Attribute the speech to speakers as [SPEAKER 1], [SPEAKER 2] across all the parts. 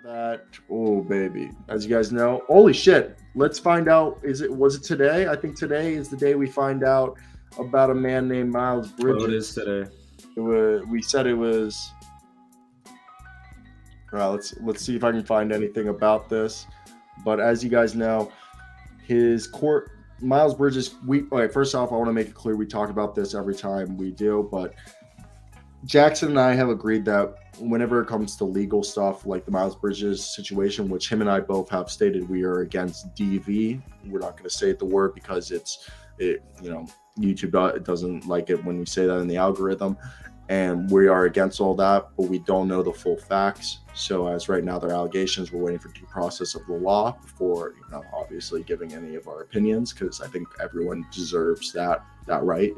[SPEAKER 1] that. Oh, baby. As you guys know, holy shit. Let's find out. Was it today? I think today is the day we find out about a man named Miles Bridges.
[SPEAKER 2] Oh, it is today.
[SPEAKER 1] We said it was. Let's see if I can find anything about this. But as you guys know, Miles Bridges. First off, I want to make it clear we talk about this every time we do, but Jackson and I have agreed that whenever it comes to legal stuff like the Miles Bridges situation, which him and I both have stated we are against DV. We're not going to say the word because YouTube doesn't like it when you say that in the algorithm, and we are against all that, but we don't know the full facts. So as right now, they're allegations. We're waiting for due process of the law before, obviously giving any of our opinions, because I think everyone deserves that right.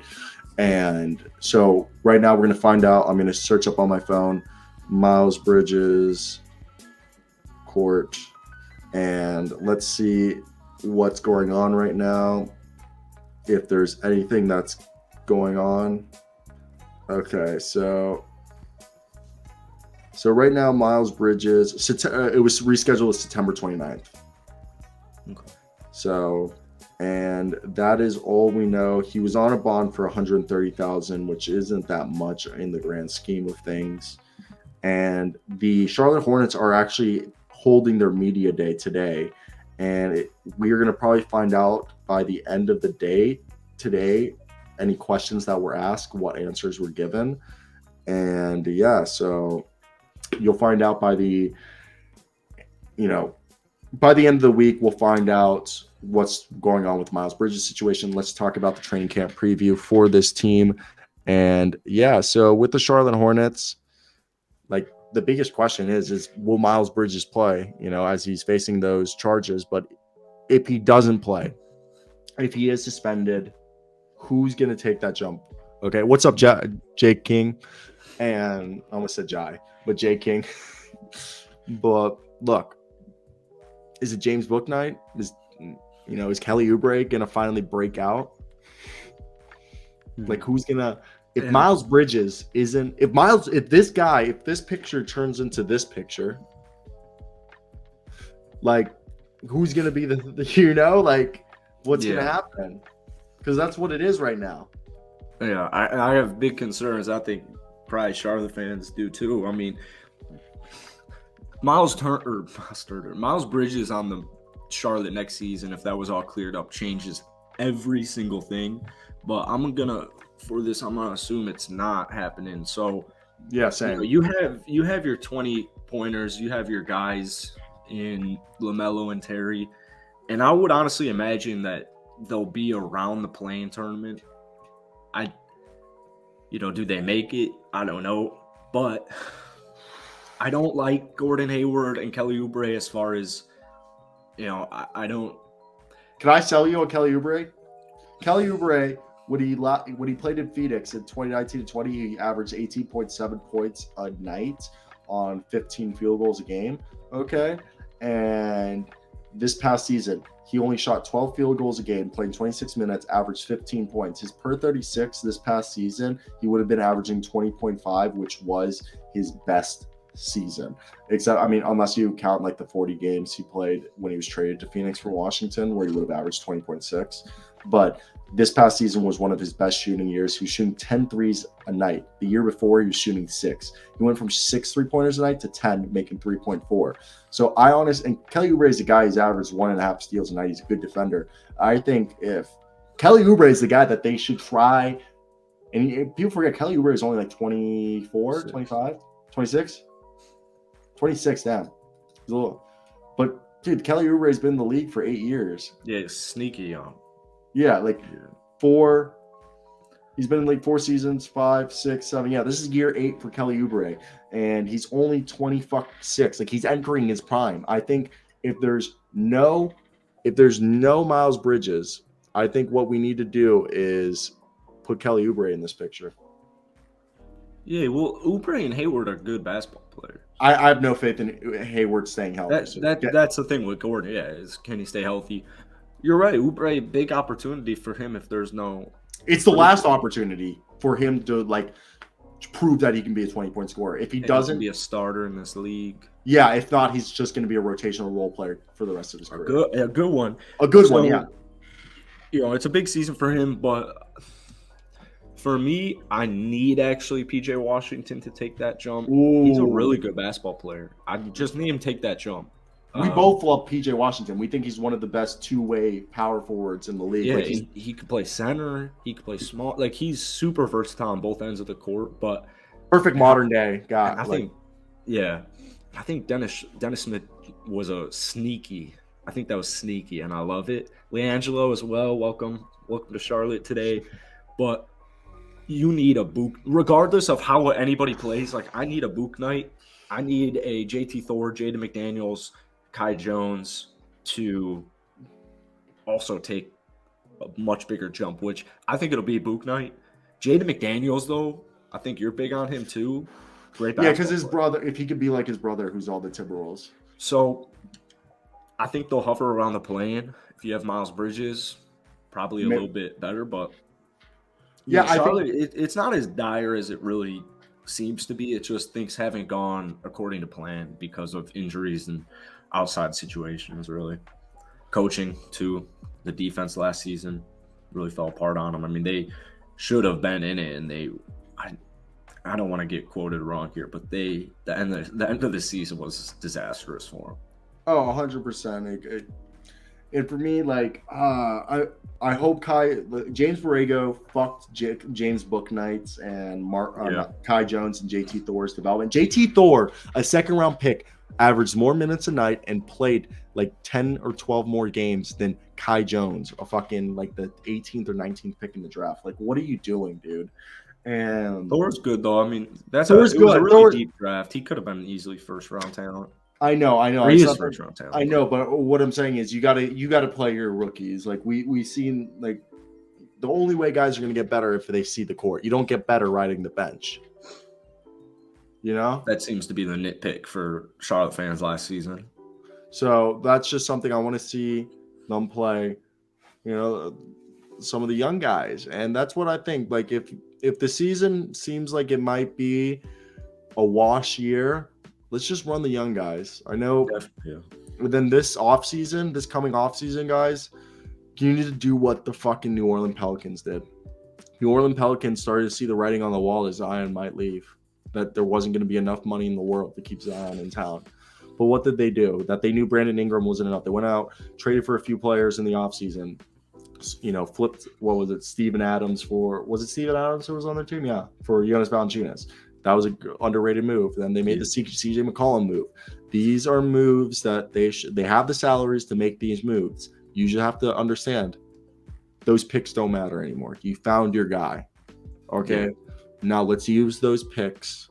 [SPEAKER 1] And so right now we're going to find out. I'm going to search up on my phone, Miles Bridges court, and let's see what's going on right now. If there's anything that's going on. Okay, so right now Miles Bridges, it was rescheduled to September 29th.
[SPEAKER 2] Okay.
[SPEAKER 1] So, and that is all we know. He was on a bond for $130,000, which isn't that much in the grand scheme of things. And the Charlotte Hornets are actually holding their media day today, and we are going to probably find out by the end of the day today any questions that were asked, what answers were given. And yeah, so you'll find out by the end of the week, we'll find out what's going on with Miles Bridges' situation. Let's talk about the training camp preview for this team. And yeah, so with the Charlotte Hornets, like the biggest question is will Miles Bridges play, as he's facing those charges? But if he doesn't play, if he is suspended, who's going to take that jump? Okay, what's up, Jake King? And I almost said Jai, but Jake King. But look, is it James Bouknight? Is Kelly Oubre going to finally break out? Like, who's going to... If Miles Bridges isn't... If this picture turns into this picture, like, who's going to be what's going to happen? Because that's what it is right now.
[SPEAKER 2] Yeah, I have big concerns. I think probably Charlotte fans do too. I mean, Miles Bridges on the Charlotte next season, if that was all cleared up, changes every single thing. But I'm gonna assume it's not happening. So
[SPEAKER 1] yeah, same.
[SPEAKER 2] You have your 20 pointers, you have your guys in LaMelo and Terry, and I would honestly imagine that they'll be around the play-in tournament. Do they make it? I don't know. But I don't like Gordon Hayward and Kelly Oubre as far as, I don't.
[SPEAKER 1] Can I sell you on Kelly Oubre? Kelly Oubre, when he played in Phoenix in 2019-20, he averaged 18.7 points a night on 15 field goals a game. Okay. And this past season, he only shot 12 field goals a game, playing 26 minutes, averaged 15 points. His per 36 this past season, he would have been averaging 20.5, which was his best season. Except, unless you count like the 40 games he played when he was traded to Phoenix from Washington, where he would have averaged 20.6. But this past season was one of his best shooting years. He was shooting 10 threes a night. The year before, he was shooting 6. He went from 6 3-pointers a night to 10, making 3.4. So and Kelly Oubre is a guy who's averaged 1.5 steals a night. He's a good defender. I think if Kelly Oubre is the guy that they should try, and people forget Kelly Oubre is only like 24, 25, 26? 26, damn. He's a little, but dude, Kelly Oubre has been in the league for 8 years.
[SPEAKER 2] Yeah, he's sneaky young.
[SPEAKER 1] Yeah, four. He's been in like 4 seasons, 5, 6, 7. Yeah, this is year 8 for Kelly Oubre, and he's only 26. Like, he's entering his prime. I think if there's no Miles Bridges, I think what we need to do is put Kelly Oubre in this picture.
[SPEAKER 2] Yeah, well, Oubre and Hayward are good basketball players.
[SPEAKER 1] I have no faith in Hayward staying healthy.
[SPEAKER 2] That's the thing with Gordon. Yeah, is can he stay healthy? You're right. Oubre, big opportunity for him if there's no.
[SPEAKER 1] It's the last opportunity for him to to prove that he can be a 20-point scorer. If he
[SPEAKER 2] And
[SPEAKER 1] doesn't,
[SPEAKER 2] he can be a starter in this league.
[SPEAKER 1] yeah. If not, he's just going to be a rotational role player for the rest of his career.
[SPEAKER 2] A good one.
[SPEAKER 1] A good one, yeah.
[SPEAKER 2] It's a big season for him, but for me, I need actually PJ Washington to take that jump.
[SPEAKER 1] Ooh.
[SPEAKER 2] He's a really good basketball player. I just need him to take that jump.
[SPEAKER 1] We both love PJ Washington. We think he's one of the best two-way power forwards in the league.
[SPEAKER 2] Yeah,
[SPEAKER 1] like
[SPEAKER 2] he could play center. He could play small. Like, he's super versatile on both ends of the court. But
[SPEAKER 1] perfect modern day guy.
[SPEAKER 2] I think Dennis Smith was a sneaky. I think that was sneaky, and I love it. LiAngelo as well. Welcome to Charlotte today. But you need a book, regardless of how anybody plays. Like, I need a book night. I need a JT Thor, Jaden McDaniels, Kai Jones to also take a much bigger jump, which I think it'll be book night. Jaden McDaniels, though, I think you're big on him too. Great basketball.
[SPEAKER 1] Yeah, because his brother, if he could be like his brother, who's all the Timberwolves.
[SPEAKER 2] So I think they'll hover around the play-in. If you have Miles Bridges, probably a little bit better, but
[SPEAKER 1] yeah,
[SPEAKER 2] Charlotte, it's not as dire as it really seems to be. It just things haven't gone according to plan because of injuries and outside situations, really. Coaching, too. The defense last season really fell apart on them. I mean, they should have been in it, and I don't want to get quoted wrong here, but the end of the season was disastrous for them.
[SPEAKER 1] Oh, 100%. And for me, like, I hope James Borrego fucked James Bouknights and Kai Jones and JT Thor's development. JT Thor, a second-round pick, averaged more minutes a night and played like 10 or 12 more games than Kai Jones, a fucking like the 18th or 19th pick in the draft. Like, what are you doing, dude? And
[SPEAKER 2] Thor's good, though. I mean, it was a really deep draft. He could have been easily first-round talent.
[SPEAKER 1] I know.
[SPEAKER 2] He is first-round talent.
[SPEAKER 1] I know, but what I'm saying is you gotta play your rookies. Like we seen, like, the only way guys are gonna get better if they see the court. You don't get better riding the bench. You know?
[SPEAKER 2] That seems to be the nitpick for Charlotte fans last season.
[SPEAKER 1] So that's just something I want to see them play, some of the young guys. And that's what I think. Like, if the season seems like it might be a wash year, let's just run the young guys. I know.
[SPEAKER 2] Yeah.
[SPEAKER 1] Then this coming off season, guys, you need to do what the fucking New Orleans Pelicans did. New Orleans Pelicans started to see the writing on the wall that Zion might leave, that there wasn't going to be enough money in the world to keep Zion in town. But what did they do? That they knew Brandon Ingram wasn't enough. They went out, traded for a few players in the offseason, flipped, Steven Adams was it Steven Adams who was on their team? Yeah, for Jonas Valanciunas. That was an underrated move. Then they made the CJ McCollum move. These are moves that they have the salaries to make these moves. You just have to understand those picks don't matter anymore. You found your guy. Okay. Yeah. Now let's use those picks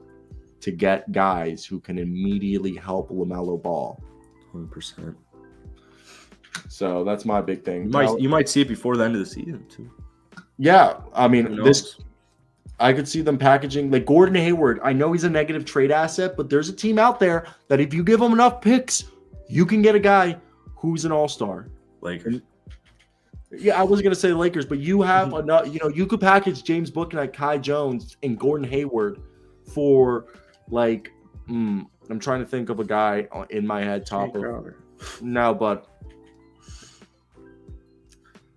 [SPEAKER 1] to get guys who can immediately help LaMelo Ball.
[SPEAKER 2] 100%.
[SPEAKER 1] So that's my big thing.
[SPEAKER 2] You might see it before the end of the season too.
[SPEAKER 1] Yeah, I mean I could see them packaging like Gordon Hayward. I know he's a negative trade asset, but there's a team out there that if you give them enough picks, you can get a guy who's an all-star.
[SPEAKER 2] Lakers.
[SPEAKER 1] Yeah, I was gonna say Lakers, but you have enough. You could package James Bouknight, Kai Jones, and Gordon Hayward for like. I'm trying to think of a guy in my head. No, but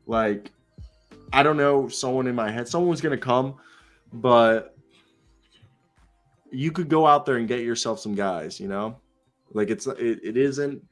[SPEAKER 1] like, I don't know. Someone in my head. Someone's gonna come, but you could go out there and get yourself some guys. Like it isn't